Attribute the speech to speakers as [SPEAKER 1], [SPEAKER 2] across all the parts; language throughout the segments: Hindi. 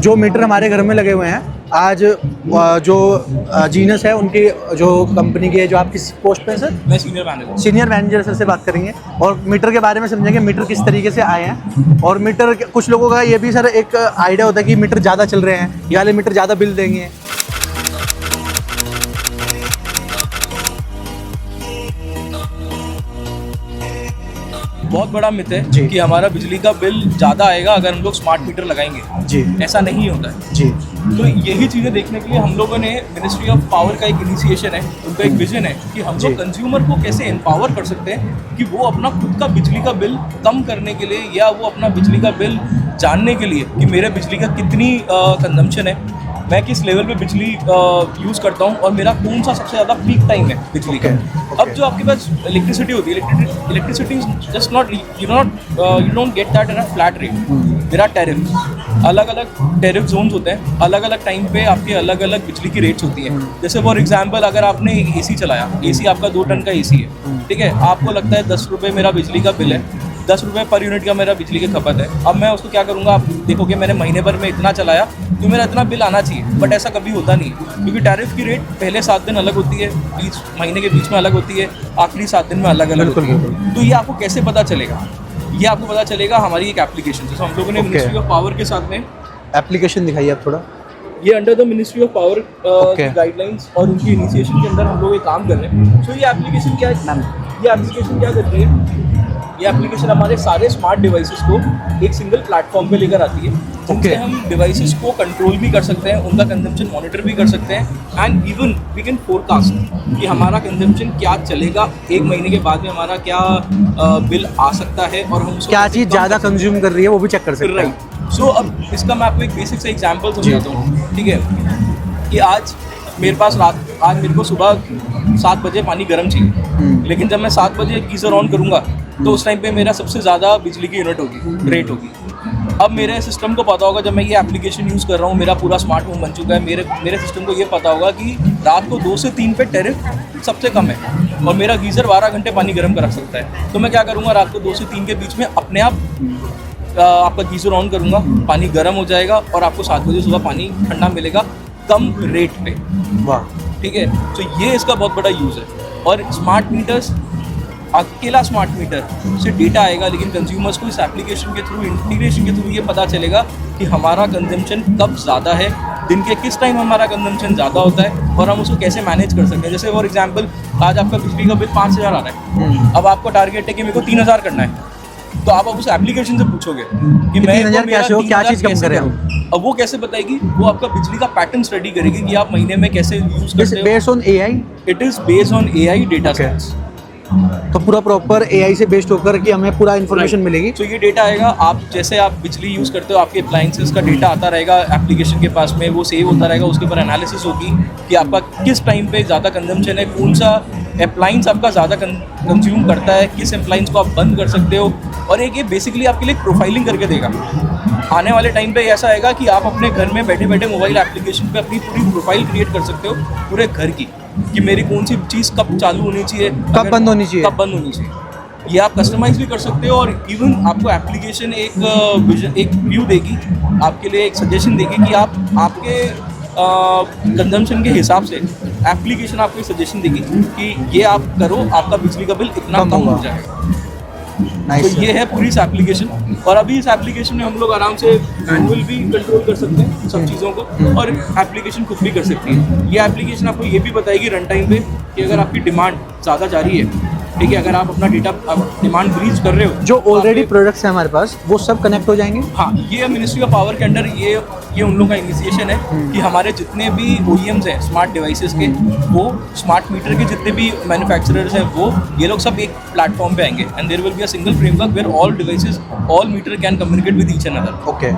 [SPEAKER 1] जो मीटर हमारे घर में लगे हुए हैं, आज जो जीनस है उनकी जो कंपनी के जो आप किस पोस्ट पे हैं सर?
[SPEAKER 2] मैं सीनियर मैनेजर
[SPEAKER 1] सर से बात करेंगे और मीटर के बारे में समझेंगे, मीटर किस तरीके से आए हैं। और मीटर कुछ लोगों का ये भी सर एक आइडिया होता है कि मीटर ज़्यादा चल रहे हैं, ये वाले मीटर ज़्यादा बिल देंगे।
[SPEAKER 2] बहुत बड़ा मिथ है कि हमारा बिजली का बिल ज़्यादा आएगा अगर हम लोग स्मार्ट मीटर लगाएंगे जी। ऐसा नहीं होता है जी। तो यही चीज़ें देखने के लिए हम लोगों ने मिनिस्ट्री ऑफ पावर का एक इनिशिएशन है, उनका एक विजन है कि हम लोग कंज्यूमर को कैसे एम्पावर कर सकते हैं कि वो अपना खुद का बिजली का बिल कम करने के लिए या वो अपना बिजली का बिल जानने के लिए कि मेरे बिजली का कितनी कंजम्पशन है, मैं किस लेवल पे बिजली यूज़ करता हूँ और मेरा कौन सा सबसे ज़्यादा पीक टाइम है बिजली का। अब जो आपके पास इलेक्ट्रिसिटी होती है, electricity just not you don't get that in a flat rate. There are tariff, अलग अलग टैरिफ जोन्स होते हैं, अलग अलग टाइम पे आपके अलग अलग बिजली की रेट्स होती हैं। जैसे फॉर एग्जांपल अगर आपने एसी चलाया, एसी आपका 2 टन का एसी है, ठीक है, आपको लगता है 10 रुपये मेरा बिजली का बिल है, 10 रुपये पर यूनिट का मेरा बिजली की खपत है। अब मैं उसको क्या करूँगा, आप देखोगे मैंने महीने भर में इतना चलाया तो मेरा इतना बिल आना चाहिए, बट ऐसा कभी होता नहीं है क्योंकि टैरिफ की रेट पहले 7 दिन अलग होती है, महीने के बीच में अलग होती है, आखिरी 7 दिन में अलग अलग होती है। तो ये आपको कैसे पता चलेगा? ये आपको पता चलेगा हमारी एक एप्लीकेशन, जैसे हम लोगों ने मिनिस्ट्री ऑफ पावर के साथ में
[SPEAKER 1] एप्लीकेशन दिखाइए आप थोड़ा।
[SPEAKER 2] ये under the ministry of power guidelines और उनकी इनिशिएशन के अंदर हम लोग ये काम कर रहे हैं। तो ये एप्लीकेशन क्या है? ये एप्लीकेशन क्या करती है? ये एप्लीकेशन हमारे सारे स्मार्ट डिवाइसेस को एक सिंगल प्लेटफॉर्म पे लेकर आती है, जिनसे हम डिवाइसेस को कंट्रोल भी कर सकते हैं, उनका कंजम्पशन मॉनिटर भी कर सकते हैं and even we can forecast कि हमारा कंजम्पशन क्या चलेगा, 1 महीने के बाद में हमारा क्या बिल आ सकता है और हम
[SPEAKER 1] क्या चीज़ ज़्यादा कंज्यूम कर रही है वो भी चेक कर सकते हैं।
[SPEAKER 2] राइट। सो अब इसका मैं आपको एक बेसिक सा एग्जाम्पल समझाता हूँ, ठीक है, कि आज मेरे पास आज मेरे को सुबह 7 बजे पानी गर्म चाहिए, लेकिन जब मैं 7 बजे गीज़र ऑन करूँगा तो उस टाइम पे मेरा सबसे ज़्यादा बिजली की यूनिट होगी, रेट होगी। अब मेरे सिस्टम को पता होगा, जब मैं ये एप्लीकेशन यूज़ कर रहा हूँ, मेरा पूरा स्मार्ट होम बन चुका है, मेरे सिस्टम को ये पता होगा कि रात को 2 से 3 पे टैरिफ सबसे कम है और मेरा गीज़र 12 घंटे पानी गर्म कर सकता है। तो मैं क्या करूँगा, रात को 2 से 3 के बीच में अपने आप आपका गीज़र ऑन करूँगा, पानी गर्म हो जाएगा और आपको 7 बजे सुबह पानी ठंडा मिलेगा कम रेट पे।
[SPEAKER 1] वाह,
[SPEAKER 2] ठीक है। तो ये इसका बहुत बड़ा यूज़ है। और स्मार्ट मीटर्स, अकेला स्मार्ट मीटर से डेटा आएगा, लेकिन कंज्यूमर्स को इस एप्लीकेशन के थ्रू, इंटीग्रेशन के थ्रू ये पता चलेगा कि हमारा कंजम्पशन कब ज़्यादा है, दिन के किस टाइम हमारा कंजम्पशन ज़्यादा होता है और हम उसको कैसे मैनेज कर सकते हैं। जैसे फॉर एग्जांपल आज आपका बिजली का बिल 5000 आ रहा है, अब आपको टारगेट है कि मेरे को 3000 करना है, तो आप अब उस एप्लीकेशन से पूछोगे कि मैं
[SPEAKER 1] 3000 क्या चीज़ कम करें हम।
[SPEAKER 2] अब वो कैसे बताएगी? वो आपका बिजली का पैटर्न स्टडी करेगी कि आप महीने में कैसे यूज़ करते हो।
[SPEAKER 1] Based on AI,
[SPEAKER 2] it is based on AI data sets.
[SPEAKER 1] तो पूरा प्रॉपर एआई से बेस्ड होकर कि हमें पूरा इन्फॉर्मेशन मिलेगी।
[SPEAKER 2] तो ये डेटा आएगा, आप जैसे आप बिजली यूज़ करते हो, आपके अप्लाइंसेस का डेटा आता रहेगा एप्लीकेशन के पास में, वो सेव होता रहेगा, उसके ऊपर एनालिसिस होगी कि आपका किस टाइम पे ज़्यादा कंजम्पशन है, कौन सा अप्लाइंस आपका ज़्यादा कंज्यूम करता है, किस अप्लाइंस को आप बंद कर सकते हो। और एक ये बेसिकली आपके लिए प्रोफाइलिंग करके देगा। आने वाले टाइम पे ऐसा आएगा कि आप अपने घर में बैठे बैठे मोबाइल एप्लीकेशन पे अपनी पूरी प्रोफाइल क्रिएट कर सकते हो पूरे घर की, कि मेरी कौन सी चीज़ कब चालू होनी चाहिए,
[SPEAKER 1] कब बंद होनी चाहिए।
[SPEAKER 2] ये आप कस्टमाइज भी कर सकते हो और इवन आपको एप्लीकेशन एक व्यू देगी, आपके लिए एक सजेशन देगी कि आप आपके कंजम्पशन के हिसाब से एप्लीकेशन आपको एक सजेशन देगी कि ये आप करो, आपका बिजली का बिल इतना कम हो जाएगा। तो ये है पूरी इस एप्लीकेशन। और अभी इस एप्लीकेशन में हम लोग आराम से मैनुअल भी कंट्रोल कर सकते हैं सब चीज़ों को, और एप्लीकेशन खुद भी कर सकती है। ये एप्लीकेशन आपको ये भी बताएगी रन टाइम पे कि अगर आपकी डिमांड ज़्यादा जा रही है, ठीक है, अगर आप अपना डेटा डिमांड ब्रीच कर रहे हो,
[SPEAKER 1] जो ऑलरेडी प्रोडक्ट्स हैं हमारे पास वो सब कनेक्ट हो जाएंगे।
[SPEAKER 2] हाँ, ये मिनिस्ट्री ऑफ पावर के अंडर ये उन लोगों का इनिशिएशन है कि हमारे जितने भी OEMs हैं स्मार्ट डिवाइसेस के, वो स्मार्ट मीटर के जितने भी मैन्युफैक्चरर्स हैं, वो ये लोग सब एक प्लेटफॉर्म पे आएंगे and there will be a single framework where all devices, all meter can communicate with each other.
[SPEAKER 1] Okay,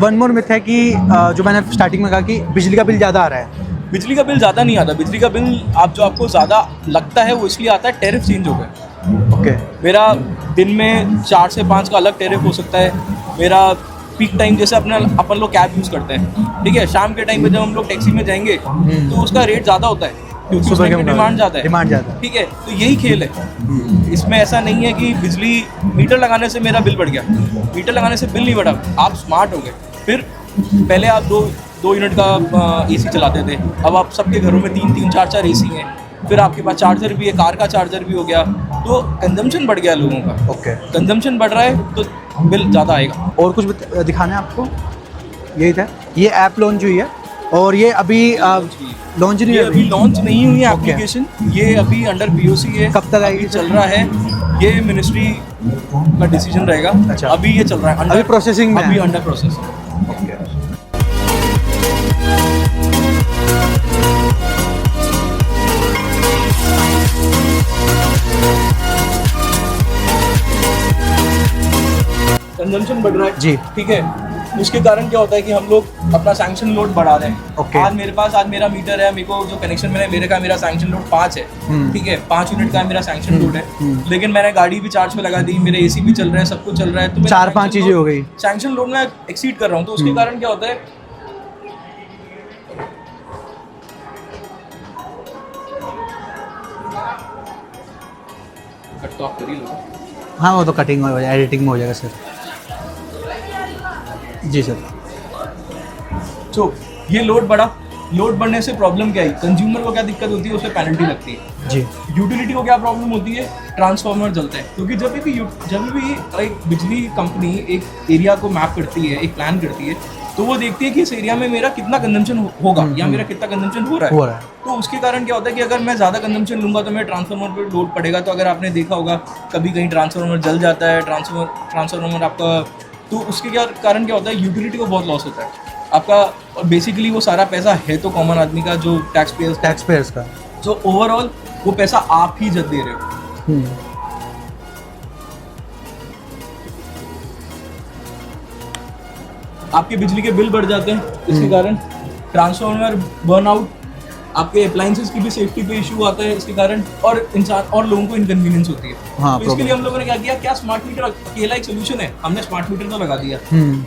[SPEAKER 1] one more myth है कि जो मैंने स्टार्टिंग में कहा कि बिजली का बिल ज़्यादा आ रहा है।
[SPEAKER 2] बिजली का बिल ज़्यादा नहीं आता। बिजली का बिल जो आपको ज़्यादा लगता है वो इसलिए आता है, टैरिफ चेंज हो गए।
[SPEAKER 1] ओके,
[SPEAKER 2] मेरा दिन में 4 से 5 का अलग टैरिफ हो सकता है। मेरा पीक टाइम, जैसे अपन लोग कैब यूज़ करते हैं, ठीक है, शाम के टाइम पे जब हम लोग टैक्सी में जाएंगे तो उसका रेट ज़्यादा होता है क्योंकि उसमें डिमांड ज़्यादा है, ठीक है। तो यही खेल है इसमें। ऐसा नहीं है कि बिजली मीटर लगाने से मेरा बिल बढ़ गया, मीटर लगाने से बिल नहीं बढ़ा, आप स्मार्ट हो गए। फिर पहले आप दो यूनिट का एसी चलाते थे, अब आप सबके घरों में 3-3, 4-4 एसी हैं, फिर आपके पास चार्जर भी है, कार का चार्जर भी हो गया, तो कंजम्पशन बढ़ गया लोगों का।
[SPEAKER 1] ओके,
[SPEAKER 2] कंजम्पशन बढ़ रहा है तो बिल ज़्यादा आएगा।
[SPEAKER 1] और कुछ दिखाना है आपको? यही था, ये ऐप लॉन्च हुई है और ये अभी लॉन्च नहीं
[SPEAKER 2] ये
[SPEAKER 1] है,
[SPEAKER 2] अभी लॉन्च नहीं हुई है एप्लीकेशन, ये अभी अंडर POC है।
[SPEAKER 1] कब तक आएगी?
[SPEAKER 2] अभी चल रहा है, ये मिनिस्ट्री का डिसीजन रहेगा।
[SPEAKER 1] अच्छा।
[SPEAKER 2] अभी ये चल रहा है,
[SPEAKER 1] अभी प्रोसेसिंग में
[SPEAKER 2] अभी
[SPEAKER 1] है।
[SPEAKER 2] Under processing.
[SPEAKER 1] ओके।
[SPEAKER 2] कंजम्पशन बढ़ रहा है
[SPEAKER 1] जी।
[SPEAKER 2] ठीक है, उसके कारण क्या होता है कि हम लोग अपना सैंक्शन लोड बढ़ा रहे हैं।
[SPEAKER 1] ओके।
[SPEAKER 2] आज मेरा मीटर है, मेरे को जो कनेक्शन मैंने ले रखा है, मेरा सैंक्शन लोड 5 है, ठीक है, 5 यूनिट का मेरा सैंक्शन लोड है, लेकिन मैंने गाड़ी भी चार्ज पे लगा दी, मेरे AC भी चल रहा है, सब कुछ चल रहा है, तो
[SPEAKER 1] 4-5 चीजें हो गई,
[SPEAKER 2] सैंक्शन लोड में एक्सीड कर रहा हूँ, तो उसके कारण क्या होता है, कट तो आप कर ही लो।
[SPEAKER 1] हाँ वो तो कटिंग हो जाएगा, एडिटिंग में हो जाएगा सर। जी सर।
[SPEAKER 2] तो ये लोड बढ़ने से प्रॉब्लम क्या है, कंज्यूमर को क्या दिक्कत होती है, उसे पेनल्टी लगती है
[SPEAKER 1] जी।
[SPEAKER 2] यूटिलिटी को क्या प्रॉब्लम होती है, ट्रांसफार्मर जलता है, क्योंकि जब भी एक बिजली कंपनी एक एरिया को मैप करती है, एक प्लान करती है, तो वो देखती है कि इस एरिया में मेरा कितना कंजम्पशन होगा या मेरा कितना कंजम्पशन हो रहा है। तो उसके कारण क्या होता है कि अगर मैं ज़्यादा कंजम्पशन लूँगा तो मेरे ट्रांसफार्मर पर लोड पड़ेगा। तो अगर आपने देखा होगा कभी कहीं ट्रांसफार्मर जल जाता है, ट्रांसफार्मर आपका, तो उसके कारण क्या होता है, यूटिलिटी को बहुत लॉस होता है आपका। बेसिकली वो सारा पैसा है तो कॉमन आदमी का, जो टैक्स पेयर्स का, तो ओवरऑल वो पैसा आप ही जब दे रहे हो। आपके बिजली के बिल बढ़ जाते हैं, इसके कारण ट्रांसफार्मर बर्नआउट, आपके अप्लायंसेस की भी सेफ्टी पे इशू आता है इसके कारण, और इंसान और लोगों को इनकन्वीनियंस होती है।
[SPEAKER 1] हाँ,
[SPEAKER 2] तो इसके लिए हम लोगों ने क्या किया, क्या स्मार्ट मीटर अकेला एक सोल्यूशन है, हमने स्मार्ट मीटर तो लगा दिया,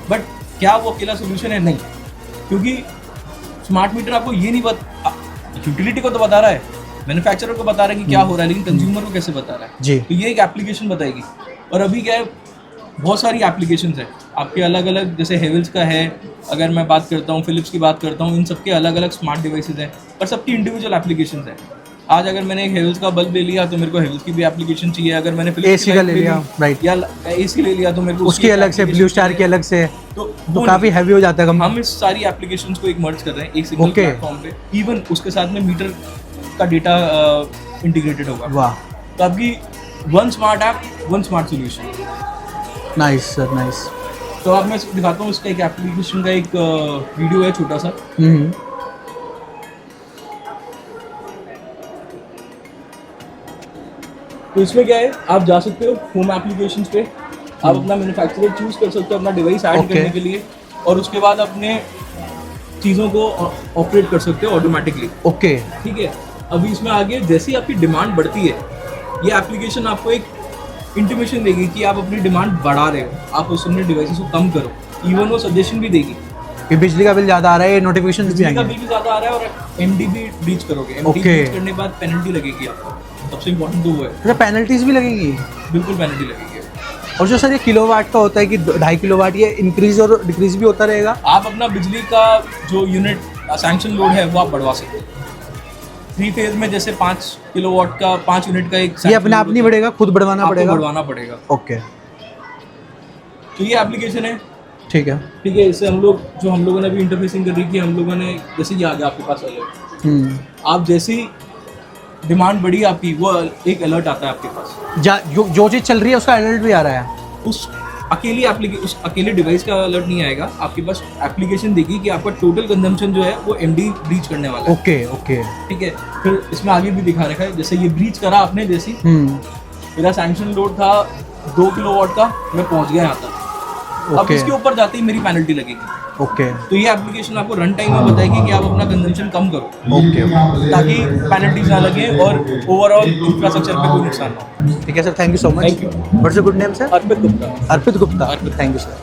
[SPEAKER 2] बट क्या वो अकेला सोल्यूशन है? नहीं, क्योंकि स्मार्ट मीटर आपको ये नहीं बता, यूटिलिटी को तो बता रहा है, मैन्युफैक्चरर को बता रहा है कि क्या हो रहा है, लेकिन कंज्यूमर को कैसे बता रहा है
[SPEAKER 1] जी।
[SPEAKER 2] तो ये एक एप्लीकेशन बताएगी। और अभी क्या है, बहुत सारी एप्लीकेशंस है आपके अलग अलग, जैसे हेवल्स का है, अगर मैं बात करता हूँ, फिलिप्स की बात करता हूँ, इन सबके अलग अलग स्मार्ट डिवाइसेस हैं और सबकी इंडिविजुअल एप्लीकेशंस हैं। आज अगर मैंने एक हेवल्स का बल्ब ले लिया तो मेरे को हेवल्स की भी एप्लीकेशन चाहिए, अगर मैंने फिलिप्स
[SPEAKER 1] AC का ले लिया, राइट,
[SPEAKER 2] या AC ले लिया तो मेरे को
[SPEAKER 1] उसकी अलग से, ब्लू स्टार की अलग से, तो काफी हैवी हो जाता है।
[SPEAKER 2] हम इस सारी एप्लीकेशंस को एक मर्ज कर रहे हैं एक सिंगल प्लेटफॉर्म पे, इवन उसके साथ में मीटर का डेटा इंटीग्रेटेड होगा।
[SPEAKER 1] वाह,
[SPEAKER 2] तो आपकी one smart app, one smart solution.
[SPEAKER 1] Nice sir, nice.
[SPEAKER 2] तो अब मैं दिखाता हूँ इसका एक एप्लीकेशन का एक वीडियो है छोटा सा। तो इसमें क्या है, आप जा सकते हो होम एप्लीकेशंस पे, आप अपना मैन्युफैक्चरर चूज कर सकते हो अपना डिवाइस ऐड करने के लिए, और उसके बाद अपने चीज़ों को ऑपरेट कर सकते हो ऑटोमेटिकली।
[SPEAKER 1] ओके,
[SPEAKER 2] ठीक है। अभी इसमें आगे जैसे ही आपकी डिमांड बढ़ती है, ये एप्लीकेशन आपको एक इंटीमेशन देगी कि आप अपनी डिमांड बढ़ा रहे हो, आप उस अपने डिवाइसेस को कम करो, इवन वो सजेशन भी देगी
[SPEAKER 1] कि बिजली का बिल ज़्यादा आ रहा है, नोटिफिकेशन भी आएंगे,
[SPEAKER 2] बिल भी ज़्यादा आ रहा है, और MD भी ब्रीच करोगे, MD ब्रीच करने के बाद पेनल्टी लगेगी आपको, सबसे इम्पोर्टेंट तो वो है।
[SPEAKER 1] अच्छा, पेनल्टीज भी लगेंगी?
[SPEAKER 2] बिल्कुल पेनल्टी लगेगी।
[SPEAKER 1] और जो सर ये किलोवाट का होता है कि 2.5 किलोवाट, ये इंक्रीज और डिक्रीज भी होता रहेगा?
[SPEAKER 2] आप अपना बिजली का जो यूनिट सैंक्शन लोड है वो आप बढ़वा सकते हो। 3 फेज में जैसे 5 किलोवाट का 5 यूनिट का एक,
[SPEAKER 1] ये अपने आप नहीं बढ़ेगा, खुद बढ़वाना पड़ेगा?
[SPEAKER 2] बढ़वाना पड़ेगा।
[SPEAKER 1] ओके,
[SPEAKER 2] तो ये एप्लीकेशन है,
[SPEAKER 1] ठीक है।
[SPEAKER 2] ठीक है। इससे हम लोगों ने अभी इंटरफेसिंग कर रही थी, हम लोगों ने जैसे ये आ गया आपके पास अलर्ट, आप जैसी डिमांड बढ़ी आपकी, वो एक अलर्ट आता है आपके पास,
[SPEAKER 1] जो चीज़ चल रही है उसका अलर्ट भी आ रहा है।
[SPEAKER 2] उस अकेले डिवाइस का अलर्ट नहीं आएगा, आपके पास एप्लीकेशन देगी कि आपका टोटल कंजम्पशन जो है वो MD ब्रीच करने वाला है।
[SPEAKER 1] ओके ओके,
[SPEAKER 2] ठीक है। फिर इसमें आगे भी दिखा रखा है, जैसे ये ब्रीच करा आपने, जैसी मेरा सैंक्शन लोड था 2 किलोवाट का, मैं पहुंच गया यहाँ तक, अब इसके ऊपर जाते ही मेरी पेनल्टी लगेगी। ओके, तो ये एप्लीकेशन आपको रन टाइम में बताएगी कि आप अपना कंजम्पशन कम करो, ओके, ताकि पेनल्टीज ना लगे और ओवरऑल इंफ्रास्ट्रक्चर पे कोई नुकसान ना हो।
[SPEAKER 1] ठीक है sir, thank you so much.
[SPEAKER 2] Thank you.
[SPEAKER 1] What's your good name sir?
[SPEAKER 2] Arpit Gupta.
[SPEAKER 1] Arpit Gupta, thank you sir.